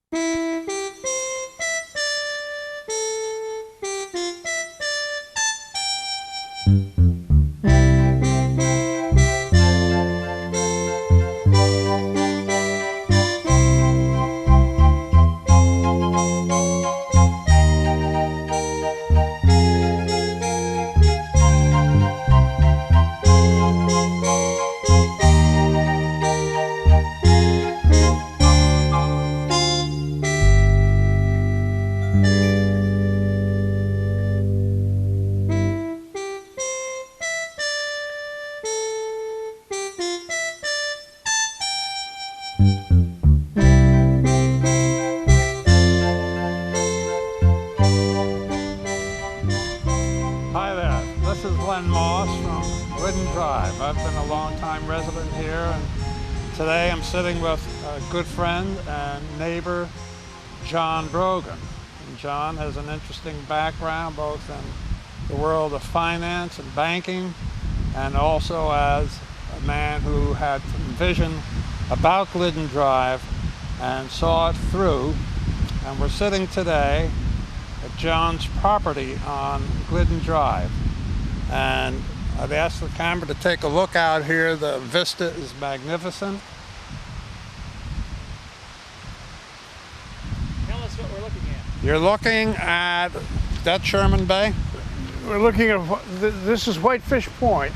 Hi there, this is Lenny Moss from Glidden Drive. I've been a long-time resident here, and today I'm sitting with a good friend and neighbor, John Brogan. And John has an interesting background both in the world of finance and banking, and also as a man who had some vision about Glidden Drive and saw it through. And we're sitting today at John's property on Glidden Drive, and I've asked the camera to take a look out here. The vista is magnificent. Tell us what we're looking at. You're looking at that Sherman Bay? We're looking at, this is Whitefish Point,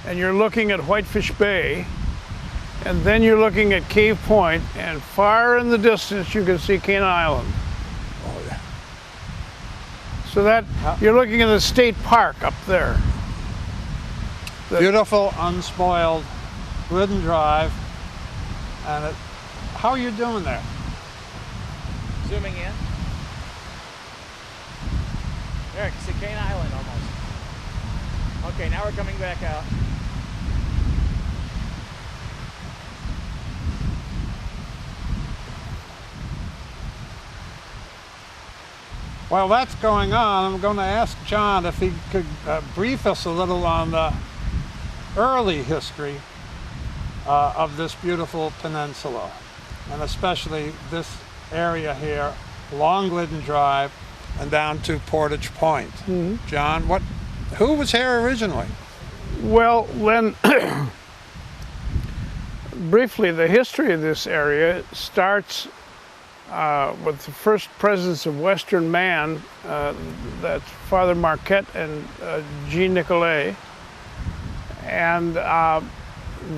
and you're looking at Whitefish Bay, and then you're looking at Cave Point, and far in the distance you can see Cane Island. Oh, yeah. So that, you're looking at the state park up there. Beautiful, unspoiled Glidden Drive. And how are you doing there? Zooming in. There, I can see Cane Island almost. Okay, now we're coming back out. While that's going on, I'm going to ask John if he could brief us a little on the early history of this beautiful peninsula, and especially this area here along Glidden Drive and down to Portage Point. Mm-hmm. John, who was here originally? Well, Len, briefly, the history of this area starts with the first presence of Western man, that's Father Marquette and Jean Nicolet, and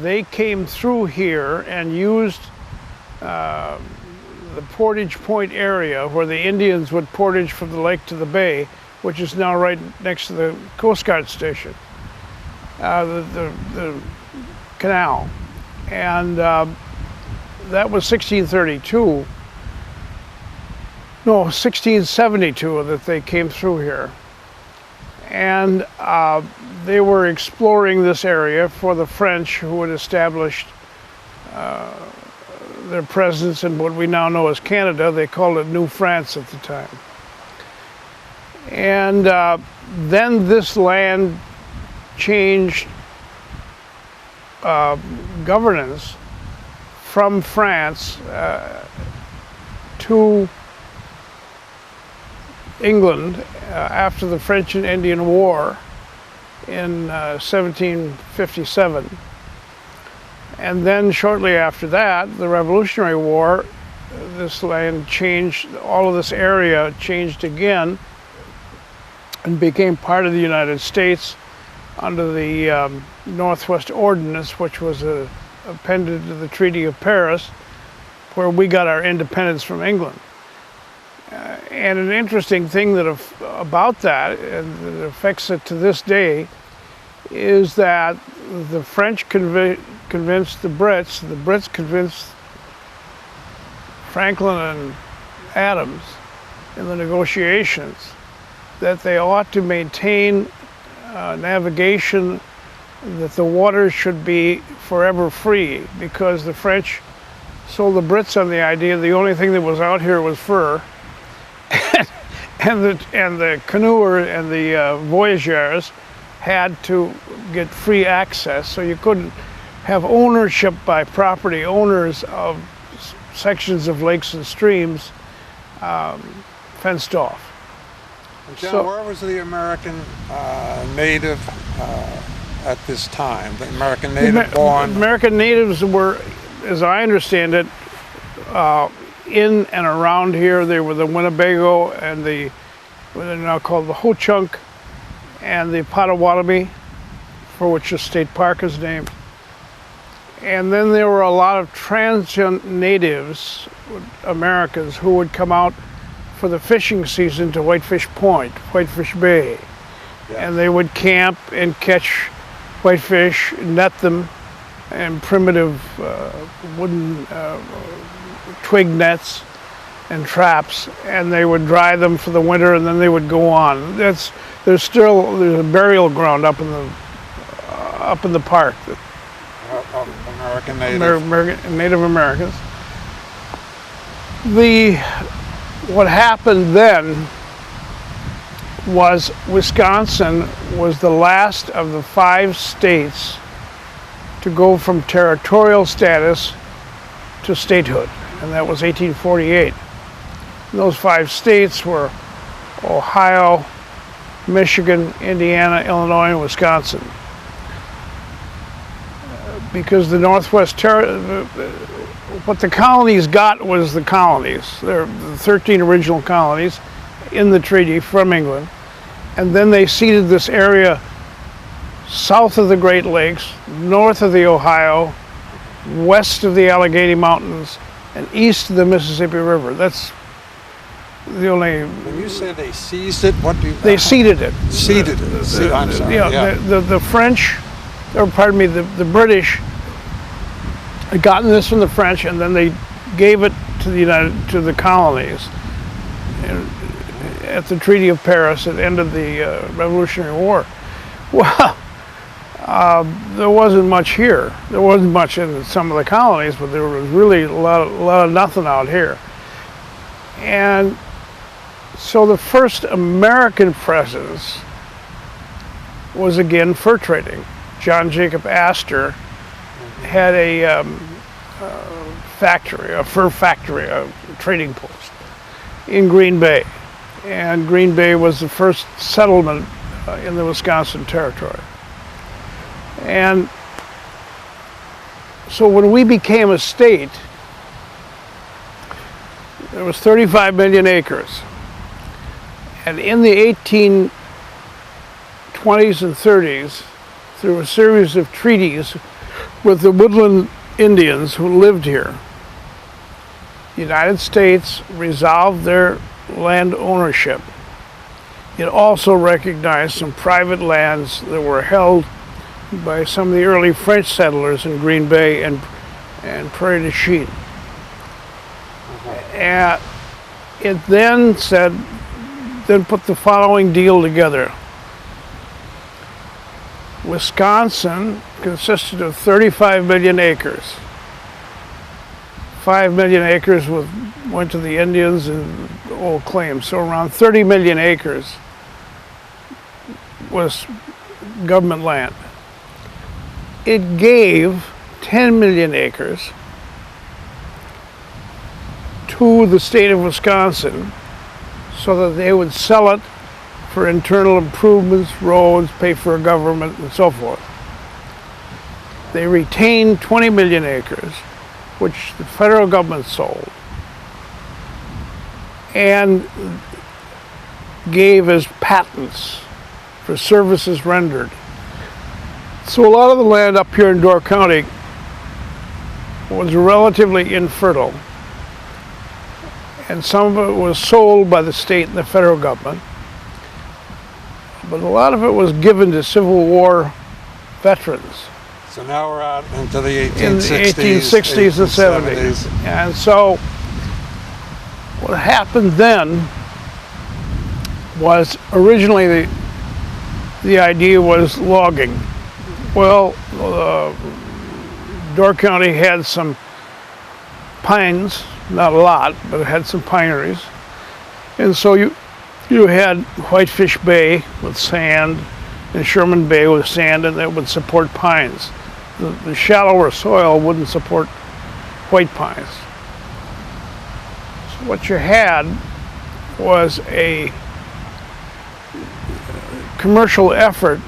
they came through here and used the Portage Point area where the Indians would portage from the lake to the bay, which is now right next to the Coast Guard station, the canal, and that was 1632. No, 1672 that they came through here. And they were exploring this area for the French, who had established their presence in what we now know as Canada. They called it New France at the time. And then this land changed governance from France to England after the French and Indian War in 1757. And then shortly after that, the Revolutionary War, this land changed, all of this area changed again and became part of the United States under the Northwest Ordinance, which was appended to the Treaty of Paris, where we got our independence from England. And an interesting thing about that, and that affects it to this day, is that the French convinced the Brits convinced Franklin and Adams in the negotiations that they ought to maintain navigation, that the waters should be forever free, because the French sold the Brits on the idea the only thing that was out here was fur. and the canoer and the voyageurs had to get free access, so you couldn't have ownership by property owners of sections of lakes and streams fenced off. And John, So- where was the American native at this time? The American native born? American natives were, as I understand it, in and around here. They were the Winnebago and what they're now called the Ho-Chunk and the Potawatomi, for which the state park is named. And then there were a lot of transient natives, Americans, who would come out for the fishing season to Whitefish Point, Whitefish Bay. Yeah. And they would camp and catch whitefish, net them in primitive wooden twig nets and traps, and they would dry them for the winter, and then they would go on. There's a burial ground up in the park. American native. Native Americans. What happened then was Wisconsin was the last of the 5 states to go from territorial status to statehood, and that was 1848. And those 5 states were Ohio, Michigan, Indiana, Illinois, and Wisconsin. Because the Northwest what the colonies got was the colonies. There are the 13 original colonies in the treaty from England. And then they ceded this area south of the Great Lakes, north of the Ohio, west of the Allegheny Mountains, and east of the Mississippi River. That's the only... When you say they seized it, what do you... They ceded it. Ceded it. I'm sorry. The French, or pardon me, the British had gotten this from the French, and then they gave it to the colonies at the Treaty of Paris at the end of the Revolutionary War. Well, there wasn't much here. There wasn't much in some of the colonies, but there was really a lot of nothing out here. And so the first American presence was again fur trading. John Jacob Astor had a factory, a fur factory, a trading post in Green Bay. And Green Bay was the first settlement in the Wisconsin Territory. And so when we became a state, there was 35 million acres. And in the 1820s and 30s, through a series of treaties with the woodland Indians who lived here, the United States resolved their land ownership. It also recognized some private lands that were held by some of the early French settlers in Green Bay and Prairie du Chien. And it then put the following deal together. Wisconsin consisted of 35 million acres. 5 million acres went to the Indians and old claims. So around 30 million acres was government land. It gave 10 million acres to the state of Wisconsin so that they would sell it for internal improvements, roads, pay for a government, and so forth. They retained 20 million acres, which the federal government sold, and gave as patents for services rendered. So a lot of the land up here in Door County was relatively infertile, and some of it was sold by the state and the federal government, but a lot of it was given to Civil War veterans. So now we're out into the 1860s. In the 1860s and 70s. And so what happened then was originally the idea was logging. Well, Door County had some pines, not a lot, but it had some pineries. And so you had Whitefish Bay with sand and Sherman Bay with sand, and that would support pines. The shallower soil wouldn't support white pines. what you had was a commercial effort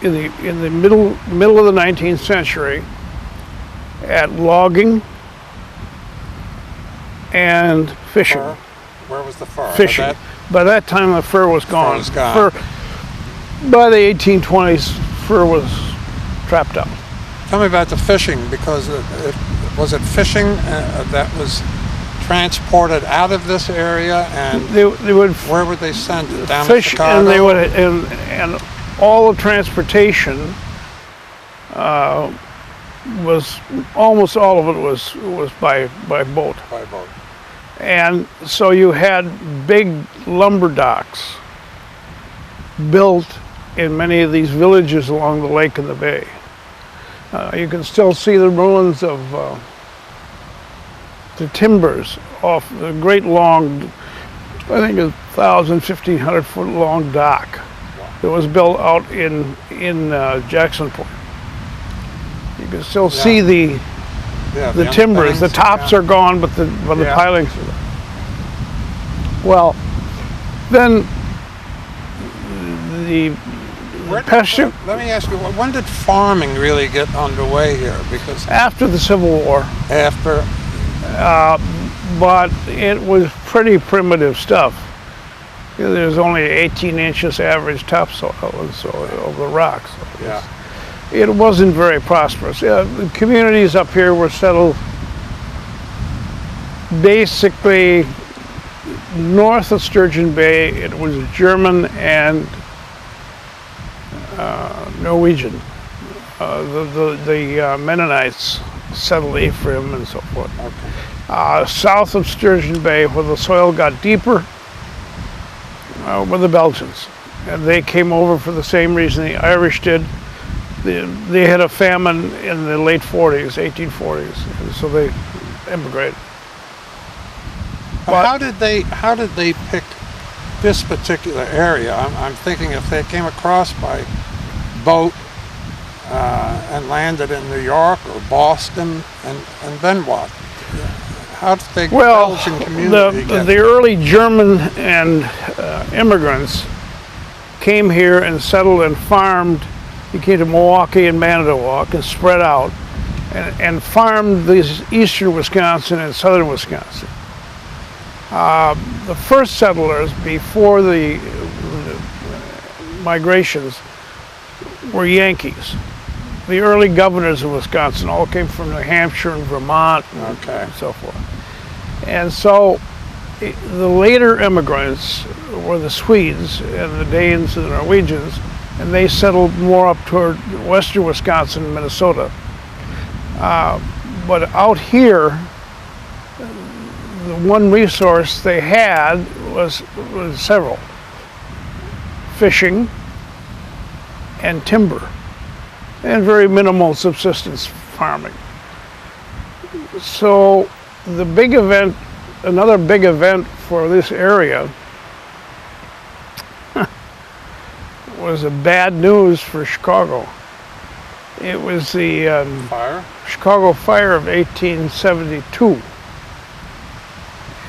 in the middle of the 19th century at logging and fishing. Fur? Where was the fur? Fishing. By that time, the fur was gone. was gone. By the 1820s, fur was trapped out. Tell me about the fishing, because was it fishing that was transported out of this area, and They would where would they send it? Down fish, to Chicago? and they would, and all the transportation was, almost all of it was by boat. By boat. And so you had big lumber docks built in many of these villages along the lake and the bay. You can still see the ruins of the timbers off the great long, I think a 1,000, 1,500 foot long dock that was built out in Jackson Point. You can still see the timbers. The tops are gone, but the pilings are there. Well, then Let me ask you, when did farming really get underway here? Because after the Civil War, but it was pretty primitive stuff. There's only 18 inches average topsoil and so of the rocks. So it wasn't very prosperous. The communities up here were settled basically north of Sturgeon Bay. It was German and Norwegian. The Mennonites settled Ephraim and so forth. Okay. South of Sturgeon Bay, where the soil got deeper, were the Belgians. And they came over for the same reason the Irish did. They had a famine in the late 40s, 1840s, and so they immigrated. But how did they pick this particular area? I'm thinking if they came across by boat and landed in New York or Boston, and then what? How did they Belgian community the early German and immigrants came here and settled and farmed. He came to Milwaukee and Manitowoc and spread out and farmed these eastern Wisconsin and southern Wisconsin. The first settlers before the migrations were Yankees. The early governors of Wisconsin all came from New Hampshire and Vermont and so forth. And so the later immigrants were the Swedes and the Danes and the Norwegians, and they settled more up toward western Wisconsin and Minnesota. But out here, the one resource they had was several: fishing and timber, and very minimal subsistence farming. So the big event, another big event for this area was a bad news for Chicago. It was the Chicago Fire of 1872.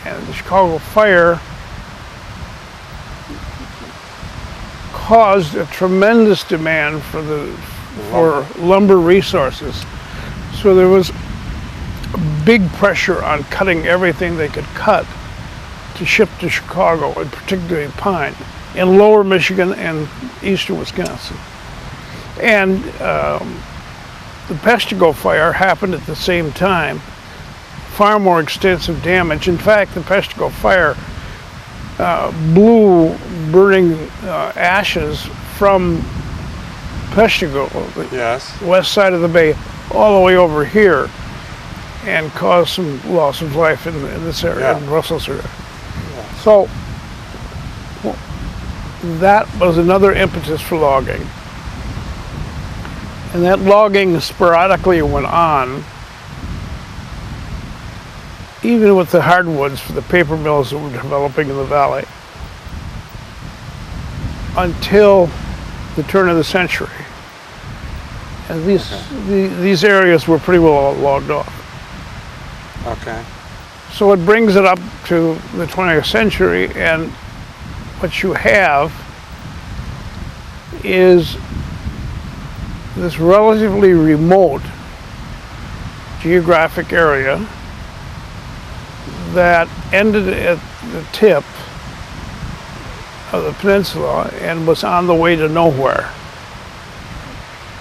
And the Chicago Fire caused a tremendous demand for lumber resources. So there was big pressure on cutting everything they could cut to ship to Chicago, and particularly pine, in lower Michigan and eastern Wisconsin. And the Peshtigo Fire happened at the same time. Far more extensive damage. In fact, the Peshtigo Fire blew burning ashes from Peshtigo, the west side of the bay, all the way over here, and caused some loss of life in this area, in Russell's area. So that was another impetus for logging. And that logging sporadically went on, even with the hardwoods for the paper mills that were developing in the valley, until the turn of the century. And these areas were pretty well logged off. Okay. So it brings it up to the 20th century, and what you have is this relatively remote geographic area that ended at the tip of the peninsula and was on the way to nowhere.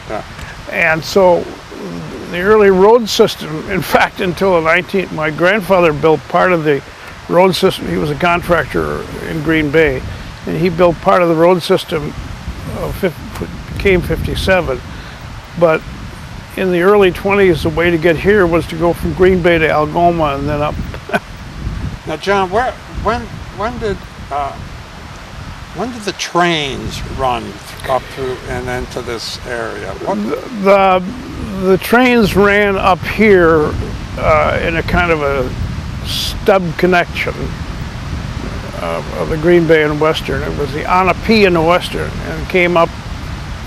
Yeah. And so the early road system, in fact, until my grandfather built part of the road system. He was a contractor in Green Bay, and he built part of the road system, became 57. But in the early 20s, the way to get here was to go from Green Bay to Algoma and then up. Now, John, when did the trains run up through and into this area? The trains ran up here in a kind of a stub connection of the Green Bay and Western. It was the Onapee and the Western, and came up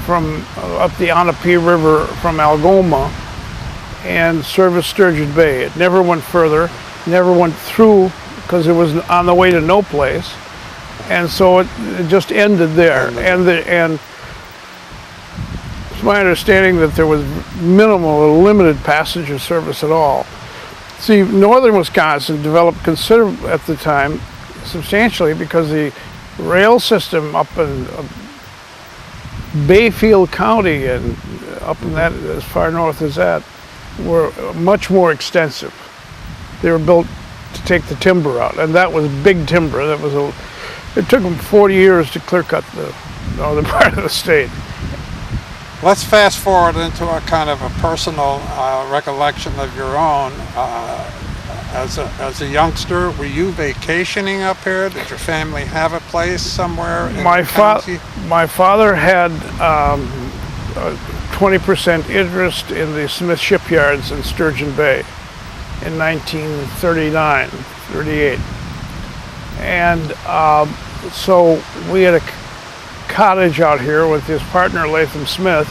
the Onapee River from Algoma and serviced Sturgeon Bay. It never went further, never went through, because it was on the way to no place, and so it just ended there. And it's my understanding that there was minimal or limited passenger service at all. See, northern Wisconsin developed at the time substantially because the rail system up in Bayfield County and up in that, as far north as that, were much more extensive. They were built to take the timber out, and that was big timber. It took them 40 years to clear cut the northern part of the state. Let's fast forward into a kind of a personal recollection of your own. As a youngster, were you vacationing up here? Did your family have a place somewhere in the county? My father had a 20% interest in the Smith shipyards in Sturgeon Bay in 1939, 38. And so we had a cottage out here with his partner Latham Smith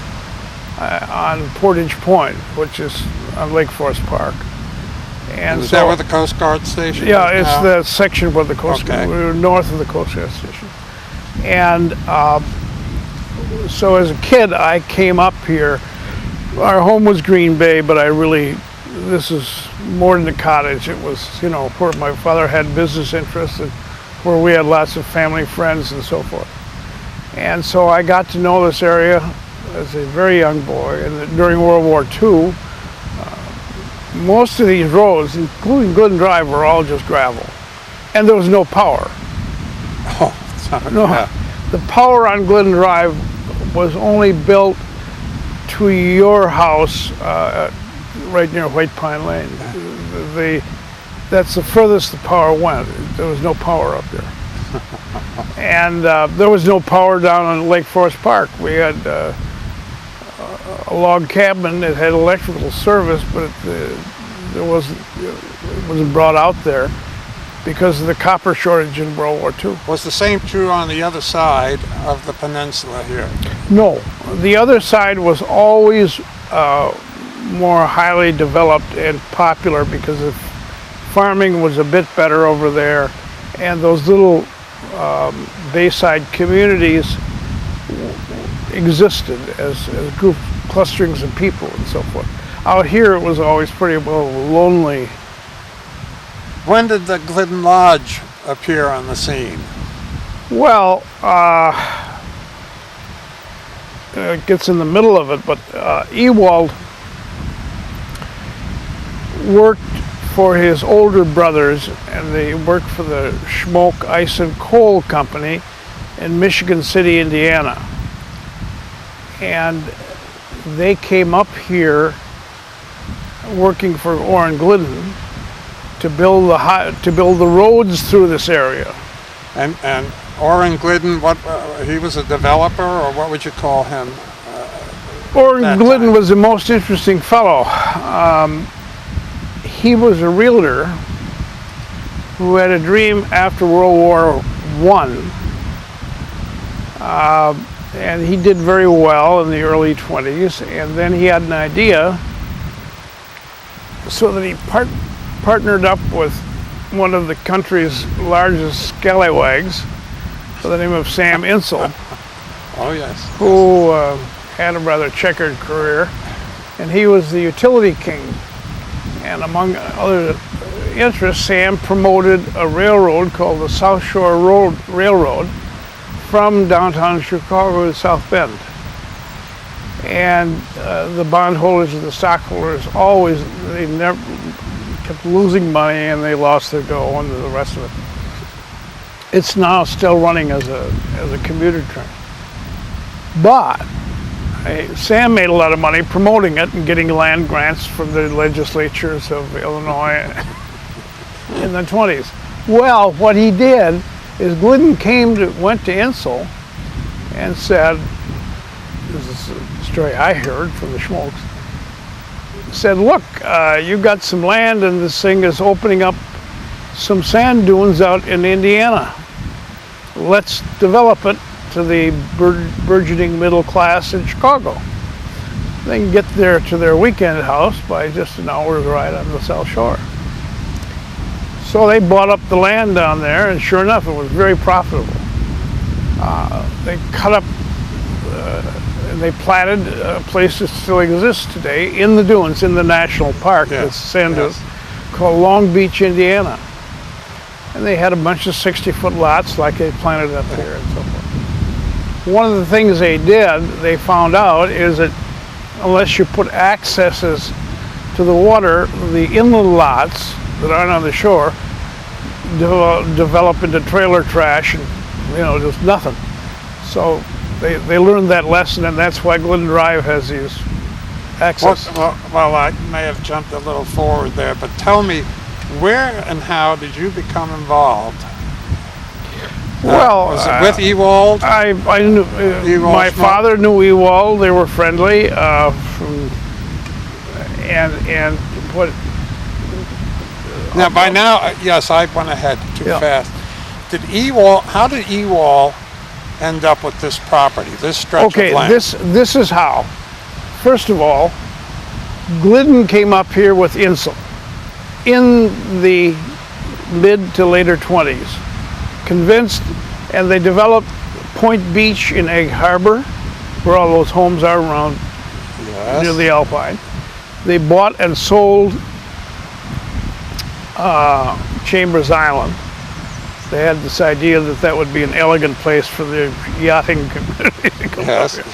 on Portage Point, which is on Lake Forest Park. And is that where the Coast Guard station is? Yeah, it's the section where the Coast Guard, we were north of the Coast Guard station. And so as a kid, I came up here. Our home was Green Bay, but this is more than a cottage. It was, where my father had business interests and where we had lots of family friends and so forth. And so I got to know this area as a very young boy. And during World War II, most of these roads, including Glidden Drive, were all just gravel. And there was no power. Oh, sorry. No, yeah. The power on Glidden Drive was only built to your house right near White Pine Lane. That's the furthest the power went. There was no power up there. And there was no power down on Lake Forest Park. We had a log cabin that had electrical service, but it wasn't brought out there because of the copper shortage in World War II. Was the same true on the other side of the peninsula here? No, the other side was always more highly developed and popular because of farming was a bit better over there, and those little bayside communities existed as group clusterings of people and so forth. Out here it was always pretty well lonely. When did the Glidden Lodge appear on the scene? Well, it gets in the middle of it, but Ewald worked for his older brothers, and they worked for the Schmock Ice and Coal Company in Michigan City, Indiana. And they came up here working for Orrin Glidden to build the roads through this area. And Orrin Glidden, he was a developer, or what would you call him? Orrin Glidden was the most interesting fellow. He was a realtor who had a dream after World War I, and he did very well in the early 20s, and then he had an idea, so that he partnered up with one of the country's largest scallywags by the name of Sam Insel, Oh, yes. who had a rather checkered career, and he was the utility king. And among other interests, Sam promoted a railroad called the South Shore Railroad from downtown Chicago to South Bend. And the bondholders and the stockholders they never kept losing money, and they lost their dough and the rest of it. It's now still running as a commuter train. But Sam made a lot of money promoting it and getting land grants from the legislatures of Illinois in the 20s. Well, what he did is Glidden went to Insel and said, this is a story I heard from the Schmocks, said, look, you got some land and this thing is opening up some sand dunes out in Indiana. Let's develop it to the burgeoning middle class in Chicago. They can get there to their weekend house by just an hour's ride on the South Shore. So they bought up the land down there, and sure enough, it was very profitable. They cut up and they platted a place that still exists today in the dunes, in the national park, this sand dune, called Long Beach, Indiana. And they had a bunch of 60-foot lots like they planted up here and so forth. One of the things they found out, is that unless you put accesses to the water, the inland lots that aren't on the shore develop into trailer trash and, just nothing. So they learned that lesson, and that's why Glidden Drive has these access. Well, I may have jumped a little forward there, but tell me, where and how did you become involved? Well, was it with Ewald? I knew my father knew Ewald. They were friendly. Now, by now, yes, I went ahead too fast. How did Ewald end up with this property, this stretch of land? This is how. First of all, Glidden came up here with Insel in the mid to later 20s. Convinced, and they developed Point Beach in Egg Harbor, where all those homes are around near the Alpine. They bought and sold Chambers Island. They had this idea that would be an elegant place for the yachting community to come up here.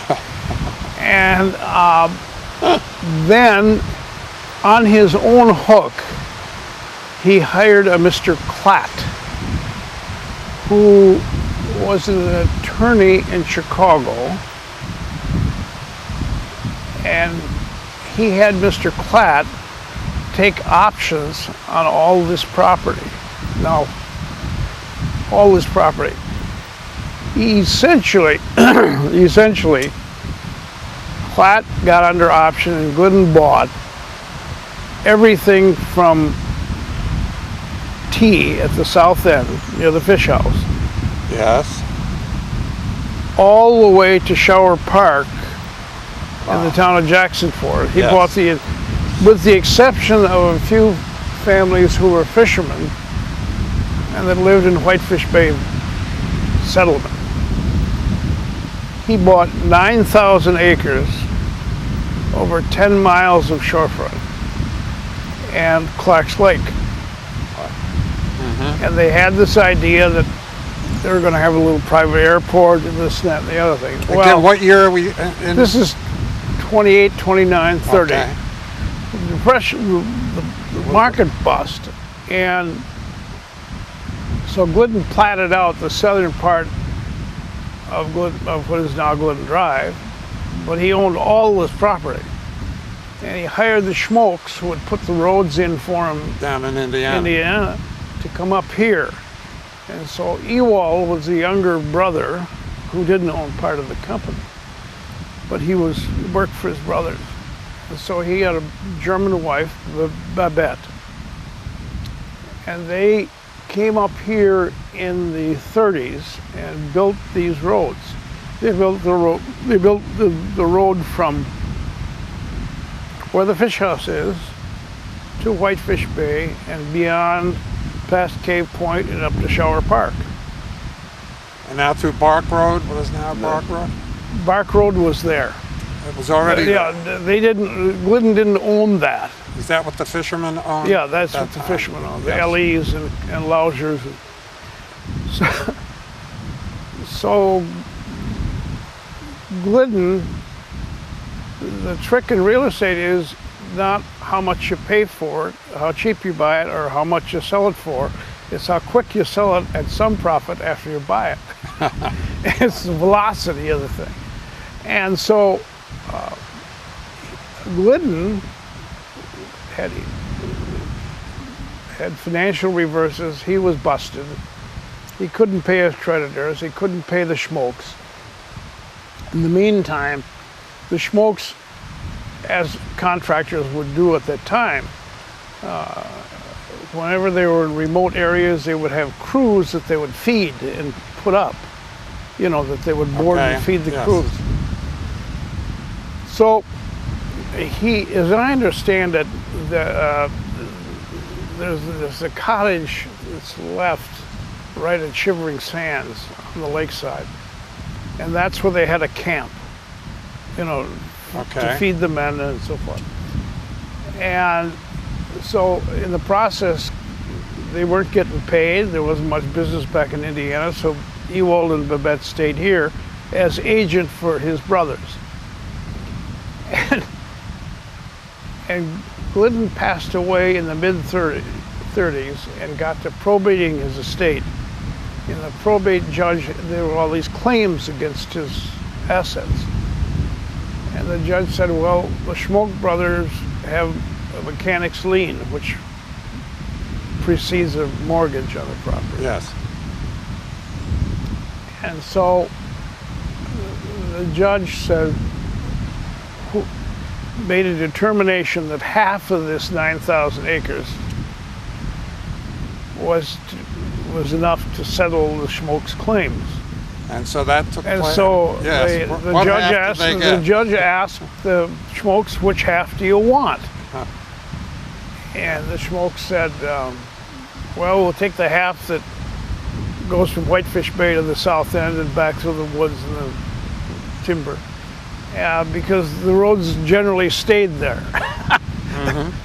And then, on his own hook, he hired a Mr. Klatt, who was an attorney in Chicago, and he had Mr. Klatt take options on all this property. Now, all this property. Essentially, Klatt got under option and Glidden bought everything from T at the south end near the fish house. Yes. All the way to Shower Park in the town of Jackson Ford. He bought with the exception of a few families who were fishermen and that lived in Whitefish Bay settlement. He bought 9,000 acres, over 10 miles of shorefront, and Clark's Lake. And they had this idea that they were going to have a little private airport and this, that, and the other thing. Well, again, what year are we in? This is 28, 29, 30. Okay. The depression, the market bust, and so Glidden platted out the southern part of what is now Glidden Drive, but he owned all this property. And he hired the Schmocks, who would put the roads in for him down in Indiana, to come up here. And so Ewald was the younger brother who didn't own part of the company, but he worked for his brothers. And so he had a German wife, Babette, and they came up here in the 30s and built these roads. They built the road. They built the road from where the fish house is to Whitefish Bay and beyond past Cave Point and up to Shower Park. And now through Bark Road, what is now Bark Road? Bark Road was there. It was already Yeah, there. they didn't, Glidden didn't own that. Is that what the fishermen owned? Yeah, that's that what the time? fishermen owned, Yes. the LEs and Loungers. So Glidden, the trick in real estate is not how much you pay for it, how cheap you buy it, or how much you sell it for. It's how quick you sell it at some profit after you buy it. It's the velocity of the thing. And so Glidden had financial reverses. He was busted. He couldn't pay his creditors. He couldn't pay the Schmocks. In the meantime, the Schmocks, as contractors would do at that time, whenever they were in remote areas, they would have crews that they would feed and put up. You know, that they would board Okay, and feed the yes. crews. So he, as I understand it, there's a cottage that's left right at Shivering Sands on the lakeside, and that's where they had a camp, you know, to Okay. feed the men and so forth. And so in the process, they weren't getting paid. There wasn't much business back in Indiana, so Ewald and Babette stayed here as agent for his brothers. And Glidden passed away in the mid-30s and got to probating his estate. And the probate judge, there were all these claims against his assets. And the judge said, well, the Schmock brothers have a mechanic's lien, which precedes a mortgage on the property. Yes. And so the judge said, made a determination that half of this 9,000 acres was enough to settle the Schmock's claims. And so that took And place. so Yes. the What judge half asked did they get? the judge asked the Schmocks, which half do you want? Huh. And the Schmocks said, well, we'll take the half that goes from Whitefish Bay to the south end and back through the woods and the timber. Because the roads generally stayed there.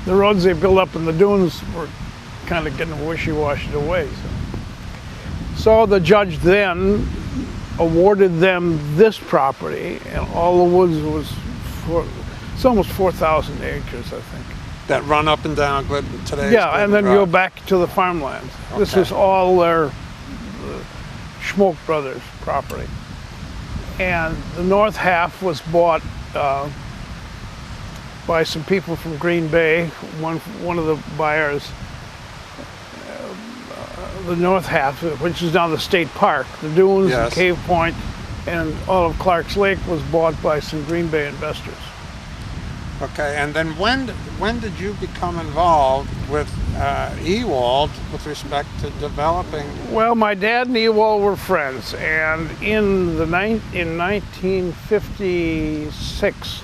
The roads they built up in the dunes were kind of getting wishy-washed away. So the judge then awarded them this property, and all the woods was it's almost 4,000 acres, I think. That run up and down Glidden today. Yeah, and then go back to the farmlands. This Okay. is all their Schmock brothers' property. And the north half was bought by some people from Green Bay. One of the buyers, the north half, which is now the state park, the dunes, Yes. the Cave Point, and all of Clark's Lake was bought by some Green Bay investors. Okay, and then when did you become involved with Ewald with respect to developing? Well, my dad and Ewald were friends, and in 1956,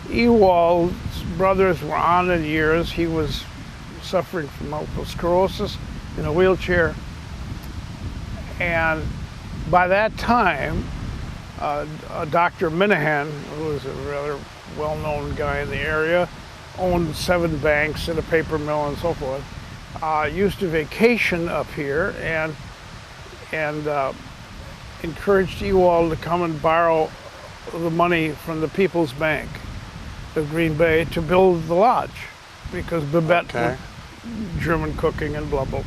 Ewald's brothers were on in years. He was suffering from multiple sclerosis in a wheelchair, and by that time, Dr. Minahan, who was a rather well-known guy in the area, owned 7 banks and a paper mill and so forth, used to vacation up here and encouraged Ewald to come and borrow the money from the People's Bank of Green Bay to build the lodge, because Babette Okay. German cooking and blah, blah,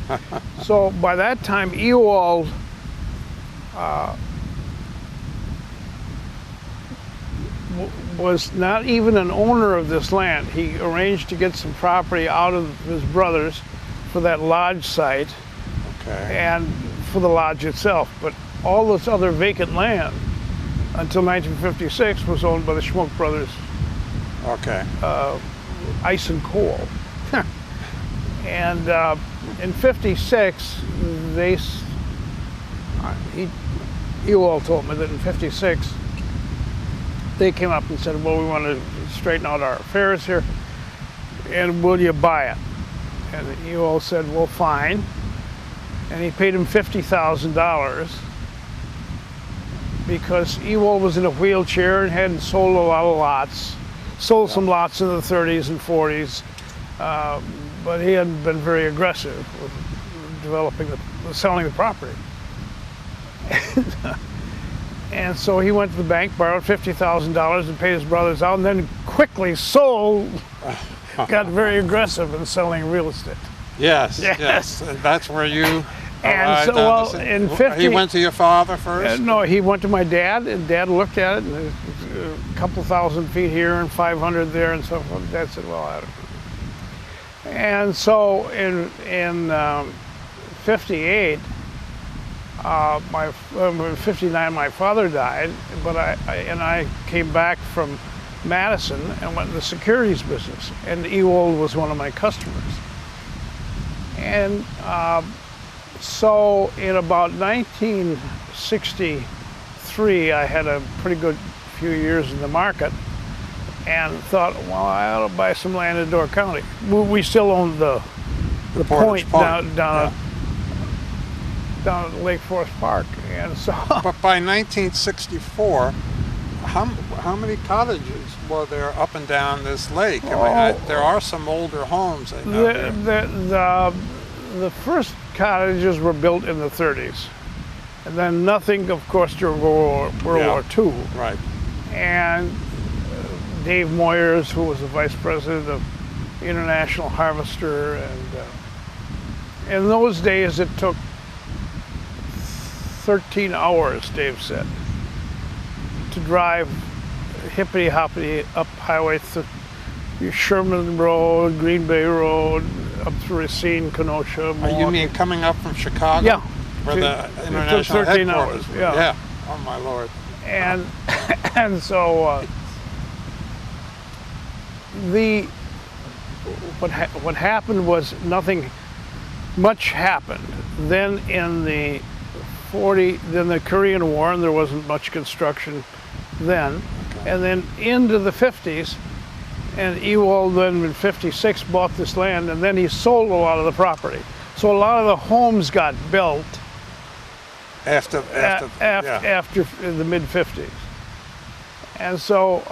blah. So by that time, Ewald was not even an owner of this land. He arranged to get some property out of his brothers for that lodge site Okay. and for the lodge itself. But all this other vacant land until 1956 was owned by the Schmock brothers, Okay. ice and coal. And in 56, Ewald told me that in 56, they came up and said, well, we want to straighten out our affairs here, and will you buy it? And Ewald said, well, fine. And he paid him $50,000 because Ewald was in a wheelchair and hadn't sold a lot of lots. Sold some lots in the 30s and 40s, but he hadn't been very aggressive with selling the property. And so he went to the bank, borrowed $50,000 and paid his brothers out, and then quickly sold, got very aggressive in selling real estate. Yes, yes. And that's where you And so, well, in 50... He went to your father first? No, he went to my dad, and Dad looked at it, and a couple thousand feet here and 500 there and so forth. Dad said, well, I don't know. And so in 58, 59, my father died, but I came back from Madison and went in the securities business, and Ewald was one of my customers. And so in about 1963, I had a pretty good few years in the market and thought, well, I ought to buy some land in Door County. We still owned the point down at Lake Forest Park. And so, but by 1964, how many cottages were there up and down this lake? I mean, there are some older homes. I know the first cottages were built in the 30s, and then nothing, of course, during World War II. Right. And Dave Moyers, who was the vice president of International Harvester, and in those days it took 13 hours, Dave said, to drive hippity-hoppity up Highway Sherman Road, Green Bay Road, up through Racine, Kenosha, Milwaukee. You mean coming up from Chicago? Yeah. Where the international it took 13 headquarters hours. were. Yeah. Oh my Lord. And and so what happened was nothing much happened. Then in the Korean War, and there wasn't much construction then. Okay. And then into the 50s, and Ewald then in 56 bought this land, and then he sold a lot of the property. So a lot of the homes got built after the mid-50s. And so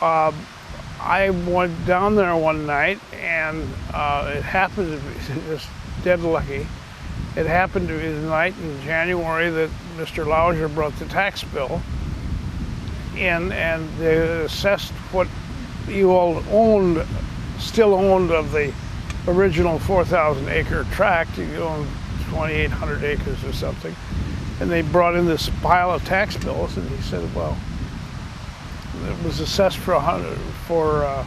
I went down there one night, and it happened to be just dead lucky. It happened to be the night in January that Mr. Lauser brought the tax bill in, and they assessed what Ewald still owned of the original 4,000 acre tract. He owned 2,800 acres or something. And they brought in this pile of tax bills, and he said, well, it was assessed for $150,000,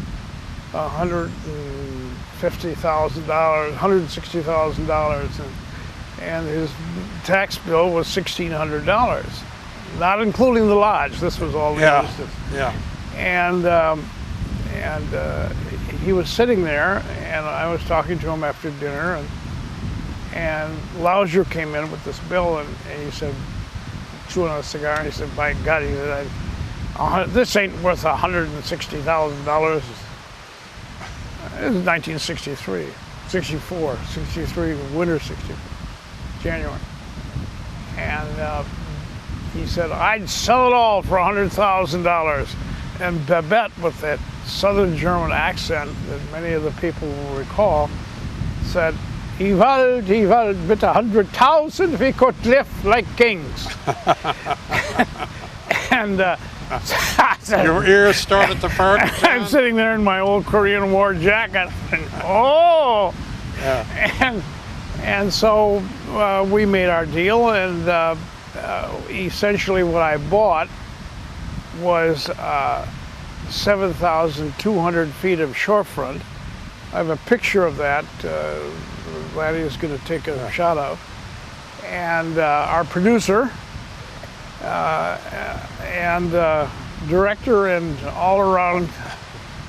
$160,000, and his tax bill was $1,600, not including the lodge. This was all the business. Yeah. And he was sitting there, and I was talking to him after dinner, and Lauser came in with this bill, and he said, chewing on a cigar, and he said, by God, he said, this ain't worth $160,000. It was 1963, 64, 63, winter 64, January. And he said, I'd sell it all for $100,000. And Babette, with that southern German accent that many of the people will recall, said, Ewald, with 100,000 we could live like kings. And your ears started to perk. I'm sitting there in my old Korean War jacket, and and so we made our deal, and essentially what I bought was 7,200 feet of shorefront. I have a picture of that. Laddie is going to take a shot of. And our producer and director and all-around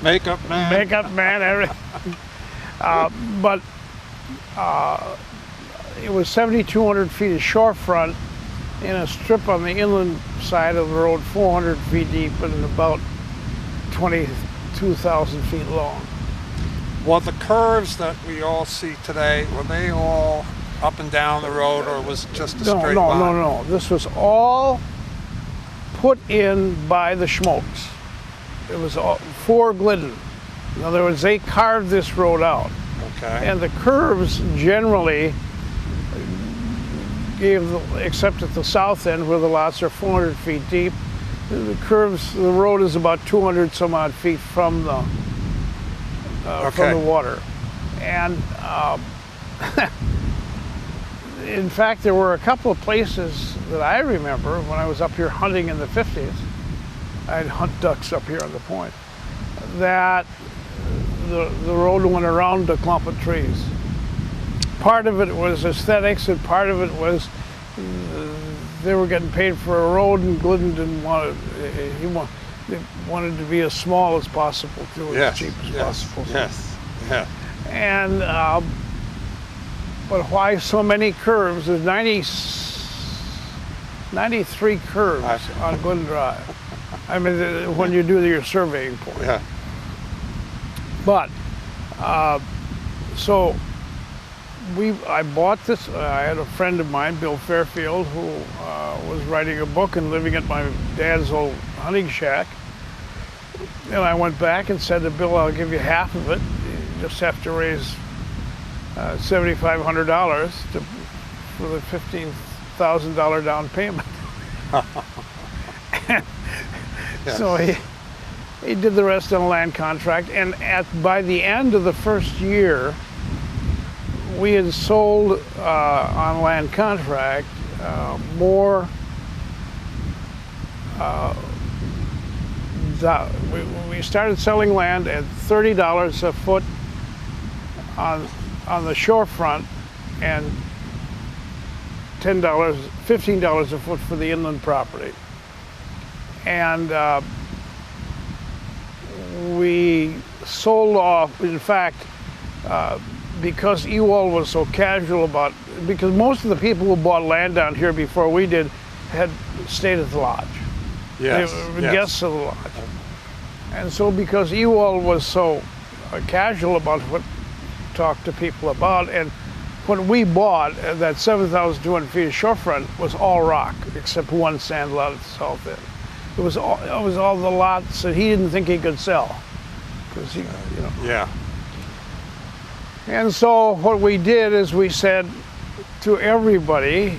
makeup man, everything. But it was 7,200 feet of shorefront in a strip on the inland side of the road, 400 feet deep and about 22,000 feet long. Well, the curves that we all see today, were they all up and down the road, or was it just a straight line? No. This was all put in by the Schmocks. It was all for Glidden. In other words, they carved this road out. Okay. And the curves generally except at the south end where the lots are 400 feet deep, the road is about 200 some odd feet from the water. And in fact, there were a couple of places that I remember when I was up here hunting in the 50s. I'd hunt ducks up here on the point, that the road went around a clump of trees. Part of it was aesthetics, and part of it was they were getting paid for a road, and Glidden didn't want it. They wanted to be as small as possible, too, as cheap as possible. Yeah. And but why so many curves? There's 93 curves on Glidden Drive. I mean, when you do your surveying point. Yeah. But so I bought this. I had a friend of mine, Bill Fairfield, who was writing a book and living at my dad's old hunting shack. And I went back and said to Bill, "I'll give you half of it. You just have to raise $7,500 for the $15,000 down payment." Yes. So he did the rest on a land contract, and by the end of the first year, we had sold on land contract more. We started selling land at $30 a foot on the shorefront, and $15 a foot for the inland property. And we sold off, in fact, because Ewald was so casual about, because most of the people who bought land down here before we did had stayed at the lodge. Yes. They were guests of the lodge. And so because Ewald was so casual about what talk to people about, and when we bought that 7,200 feet of shorefront was all rock except one sand lot at the south end. It was all the lots that he didn't think he could sell, because he, Yeah. And so what we did is we said to everybody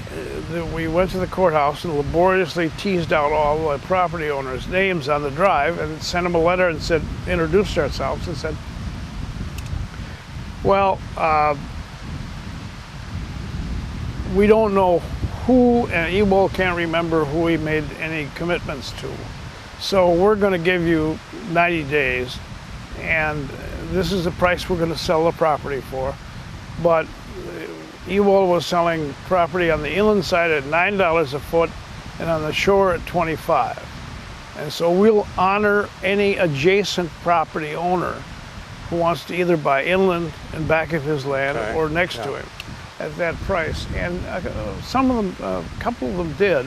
that we went to the courthouse and laboriously teased out all the property owners' names on the drive and sent them a letter and said, introduced ourselves and said, well, we don't know who, and Ewald can't remember who he made any commitments to. So we're going to give you 90 days, and this is the price we're going to sell the property for. But Ewald was selling property on the inland side at $9 a foot and on the shore at $25. And so we'll honor any adjacent property owner who wants to either buy inland and back of his land or next to him at that price. And some of them, a couple of them did,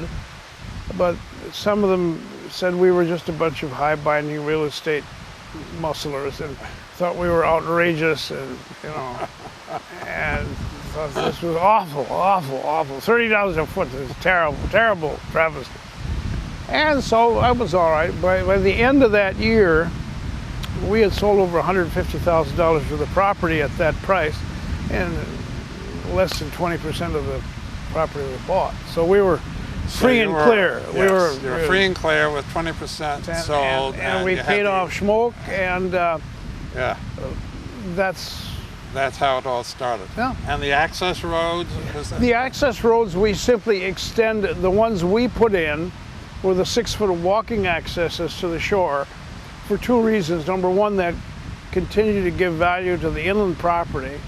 but some of them said we were just a bunch of high-binding real estate musclers and thought we were outrageous, and and thought this was awful. $30 a foot is terrible travesty. And so I was all right. By the end of that year, we had sold over $150,000 for the property at that price, and less than 20% of the property was bought. So we were free and clear. Yes, you were free and clear with 20% sold. And we paid off Schmock, and that's how it all started. Yeah. And the access roads? The access roads, we simply extend, the ones we put in were the 6-foot walking accesses to the shore for two reasons. Number one, that continued to give value to the inland property,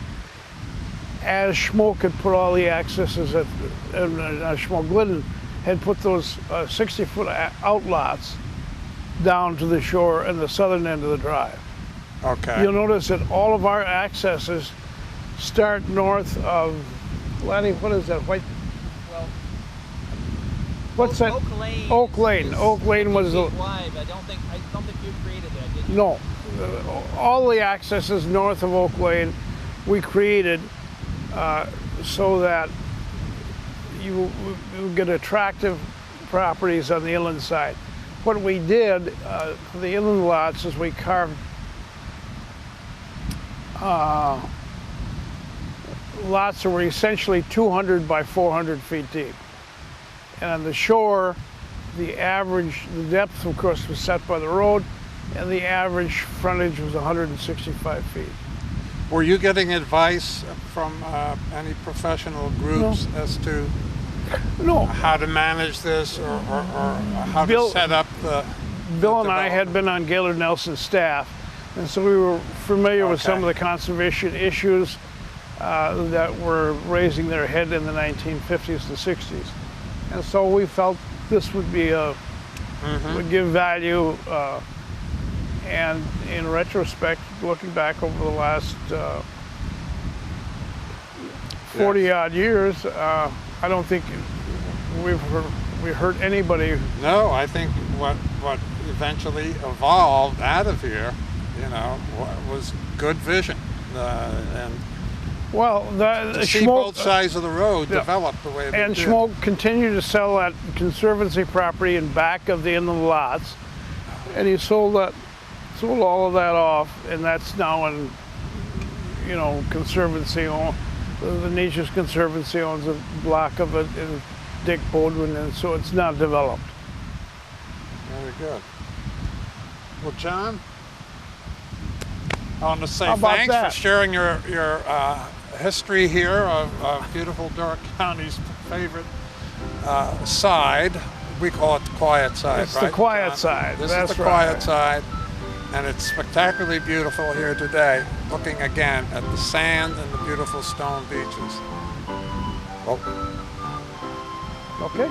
as Schmock had put all the accesses at Schmock Glidden had put those 60-foot outlots down to the shore and the southern end of the drive. Okay. You'll notice that all of our accesses start north of, Lenny, what is that? What's that? Oak Lane. Oak Lane. Oak Lane was the. Wide. I don't think you created that, did you? No, all the accesses north of Oak Lane we created so that you get attractive properties on the inland side. What we did for the inland lots is we carved lots that were essentially 200 by 400 feet deep. And on the shore, the depth of course was set by the road, and the average frontage was 165 feet. Were you getting advice from any professional groups as to how to manage this or how to set up the Bill and I had been on Gaylord Nelson's staff, and so we were familiar with some of the conservation issues that were raising their head in the 1950s and 60s. And so we felt this would be would give value, and in retrospect, looking back over the last 40 odd years, I don't think we hurt anybody. No, I think what eventually evolved out of here, was good vision, and well, to see both sides of the road develop the way they and did. Schmock continued to sell that conservancy property in back of the inland lots, and he sold all of that off, and that's now in, conservancy. The Nature's Conservancy owns a block of it in Dick Bodwin, and so it's not developed. Very good. Well, John, I want to say How about thanks that? for sharing your history here of beautiful Door County's favorite side. We call it the quiet side, It's right? the quiet John? side. This That's is the right. quiet side, and it's spectacularly beautiful here today, looking again at the sand and the beautiful stone beaches. Oh. Okay.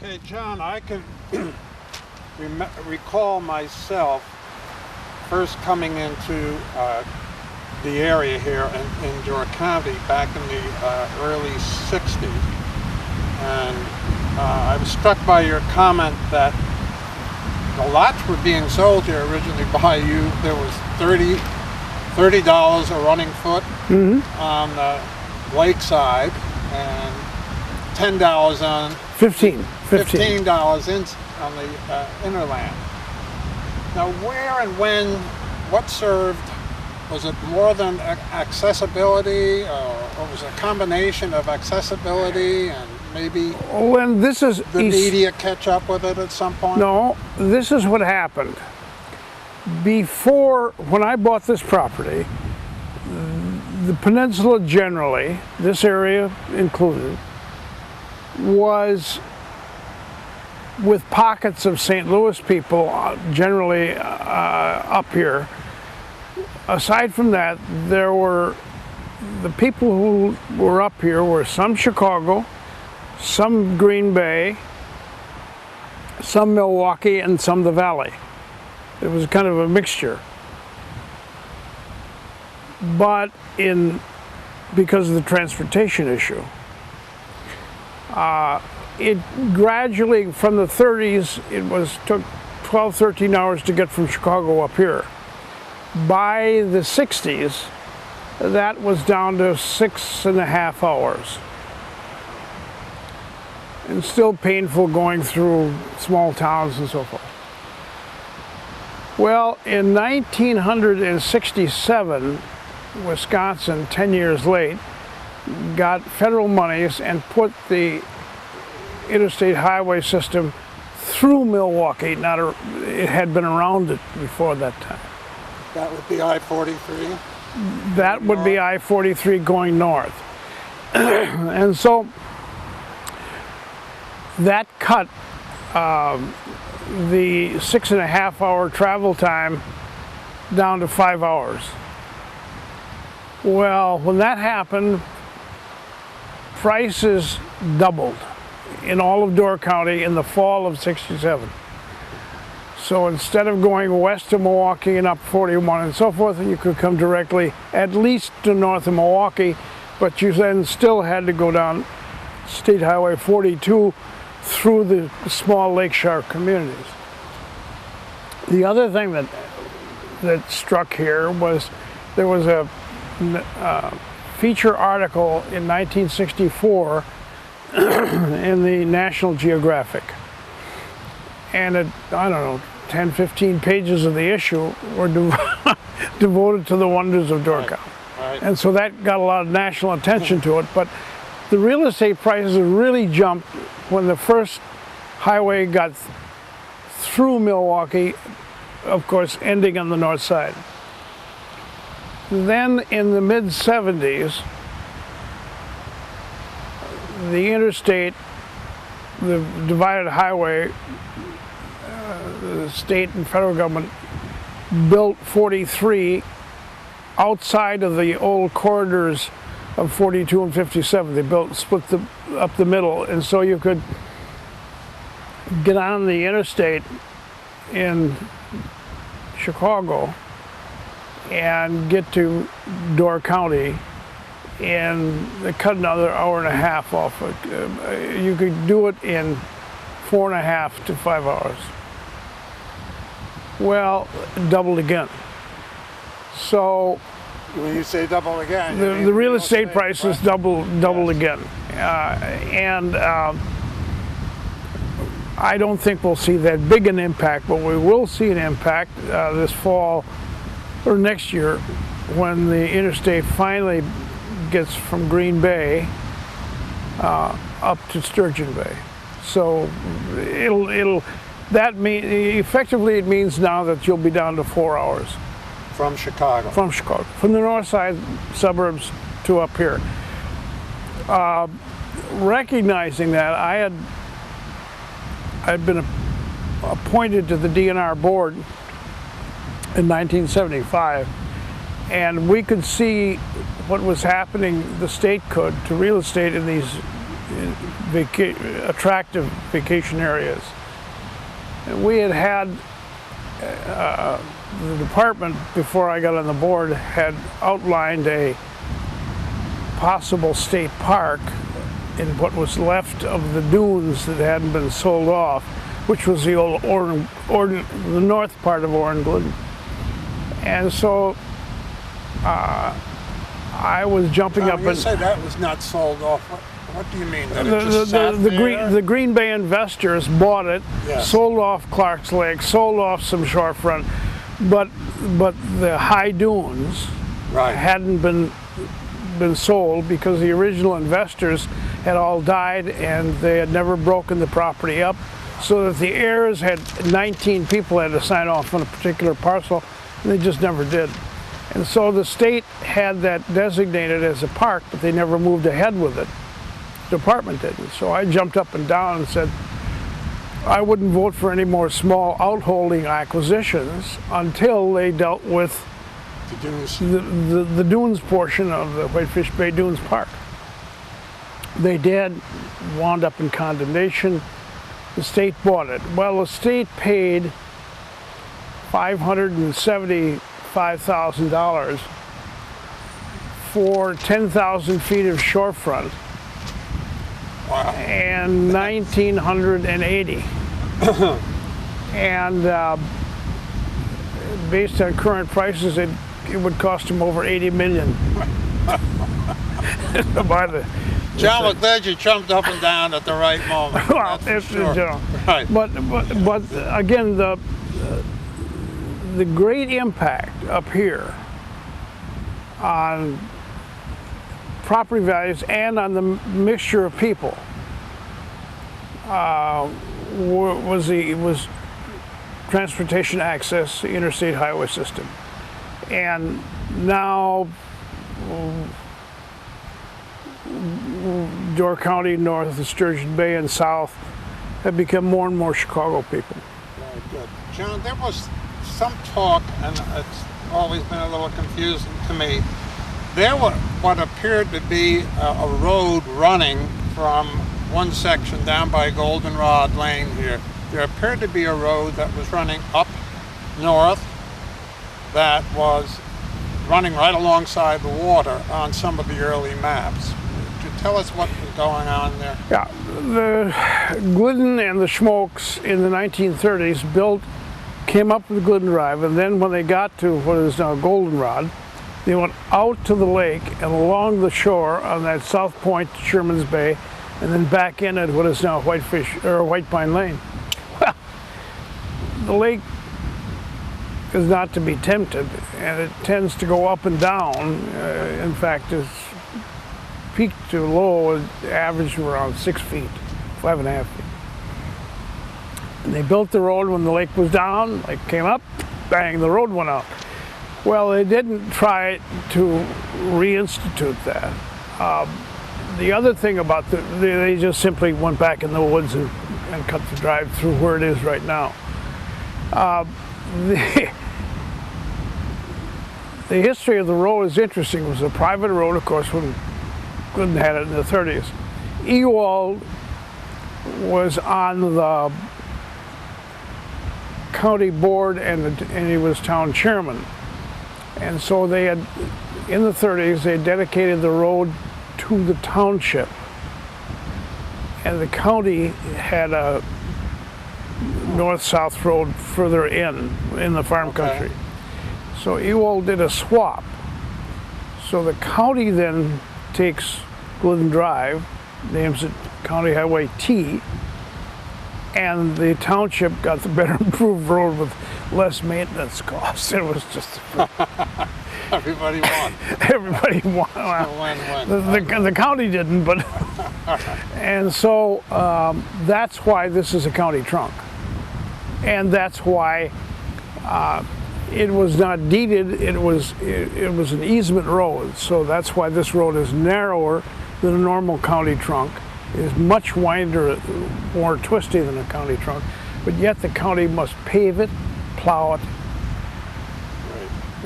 Okay, John, I can recall myself first coming into the area here in Door County back in the early 60s. And I was struck by your comment that the lots were being sold here originally by you. There was $30 a running foot on the lakeside and $10 on $15 on the innerland. Now, where and when, what served? Was it more than accessibility, or was it a combination of accessibility and maybe When this is the media catch up with it at some point? No, this is what happened. When I bought this property, the peninsula generally, this area included, was with pockets of St. Louis people generally up here. Aside from that, there were the people who were up here were some Chicago, some Green Bay, some Milwaukee, and some the Valley. It was kind of a mixture. But in because of the transportation issue. It gradually, from the 30s, took 12, 13 hours to get from Chicago up here. By the 60s, that was down to 6.5 hours. And still painful going through small towns and so forth. Well, in 1967, Wisconsin, 10 years late, got federal monies and put the interstate highway system through Milwaukee. It had been around it before that time. That would be I-43? That would be I-43 going north. And so that cut the 6.5 hour travel time down to 5 hours. Well, when that happened, prices doubled in all of Door County in the fall of '67. So instead of going west of Milwaukee and up 41 and so forth, you could come directly at least to north of Milwaukee, but you then still had to go down State Highway 42 through the small lakeshore communities. The other thing that struck here was there was a feature article in 1964 in the National Geographic. And I don't know, 10, 15 pages of the issue were devoted to the wonders of Door County. Right. And so that got a lot of national attention to it. But the real estate prices really jumped when the first highway got through Milwaukee, of course, ending on the north side. Then in the mid-70s, the interstate, the divided highway, the state and federal government built 43 outside of the old corridors of 42 and 57. They split up the middle, and so you could get on the interstate in Chicago and get to Door County and cut another hour and a half off. You could do it in 4.5 to 5 hours. Well, doubled again. So when you say double again, the real estate prices doubled again. I don't think we'll see that big an impact, but we will see an impact this fall or next year when the interstate finally gets from Green Bay up to Sturgeon Bay. So effectively it means now that you'll be down to 4 hours. From Chicago? From Chicago. From the north side suburbs to up here. Recognizing that, I'd been appointed to the DNR board in 1975, and we could see what was happening, the state could, to real estate in these attractive vacation areas. And we had the department, before I got on the board, had outlined a possible state park in what was left of the dunes that hadn't been sold off, which was the old the north part of Glidden. And so I was jumping up. You say that was not sold off. What do you mean? That the Green Bay investors bought it, yes. Sold off Clark's Lake, sold off some shorefront, but the high dunes hadn't been sold because the original investors had all died and they had never broken the property up, so that the heirs had 19 people had to sign off on a particular parcel, and they just never did. And so the state had that designated as a park, but they never moved ahead with it. The department didn't. So I jumped up and down and said I wouldn't vote for any more small outholding acquisitions until they dealt with the dunes portion of the Whitefish Bay Dunes Park. They did, wound up in condemnation. The state bought it. Well, the state paid $575,000 for 10,000 feet of shorefront Wow. in 1980. And based on current prices, it would cost him over 80 million to buy the. John, we're glad you jumped up and down at the right moment. Well, That's for sure. you know, Right. but again, the great impact up here on property values and on the mixture of people was transportation access, the interstate highway system, and now Door County, north of Sturgeon Bay and south, have become more and more Chicago people. Very good. John, there was some talk, and it's always been a little confusing to me. There was what appeared to be a road running from one section down by Goldenrod Lane here. There appeared to be a road that was running up north that was running right alongside the water on some of the early maps. Could you tell us what was going on there? Yeah, the Glidden and the Schmocks in the 1930s came up with Glidden Drive, and then when they got to what is now Goldenrod, they went out to the lake and along the shore on that south point to Sherman's Bay, and then back in at what is now Whitefish or White Pine Lane. Well, the lake is not to be tempted, and it tends to go up and down. In fact, it's peak to low, average around 6 feet, 5.5 feet. And they built the road when the lake was down, lake came up, bang, the road went out. Well, they didn't try to reinstitute that. The other thing about they just simply went back in the woods and cut the drive through where it is right now. The history of the road is interesting. It was a private road, of course, when Glidden had it in the 30s. Ewald was on the county board and he was town chairman. And so they had, in the 30s, they dedicated the road to the township. And the county had a north-south road further in the farm country. So Ewald did a swap. So the county then takes Glidden Drive, names it County Highway T, and the township got the better improved road with less maintenance costs. It was just Everybody won. everybody won. Win-win. The county didn't, but and so that's why this is a county trunk, and that's why it was not deeded. It was an easement road, so that's why this road is narrower than a normal county trunk. It is much wider, more twisty than a county trunk, but yet the county must pave it, plow it.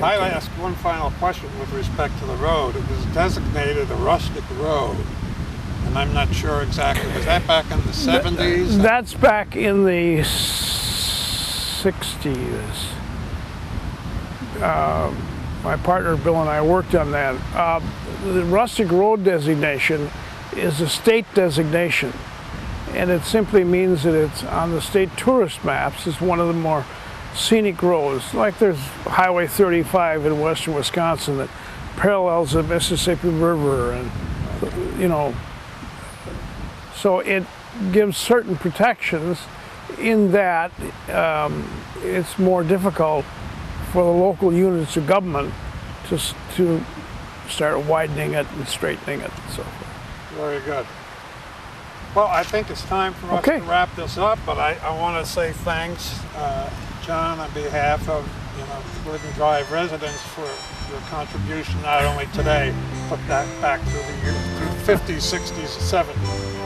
I'll ask one final question with respect to the road. It was designated a rustic road, and I'm not sure exactly. Was that back in the 70s? That's back in the 60s. My partner Bill and I worked on that. The rustic road designation is a state designation, and it simply means that it's on the state tourist maps. It's one of the more scenic roads, like there's Highway 35 in western Wisconsin that parallels the Mississippi River, and so it gives certain protections in that it's more difficult for the local units of government to start widening it and straightening it and so forth. Very good. Well, I think it's time for us to wrap this up, but I want to say thanks, John, on behalf of Glidden Drive residents for your contribution, not only today, but back through the 50s, 60s, and 70s.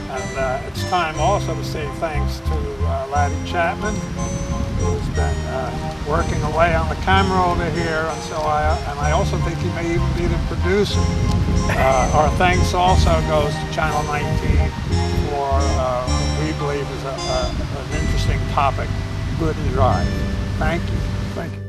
And it's time also to say thanks to Laddie Chapman, who's been working away on the camera over here until I also think he may even be the producer. Our thanks also goes to Channel 19 for what we believe is an interesting topic, Glidden Drive. Thank you. Thank you.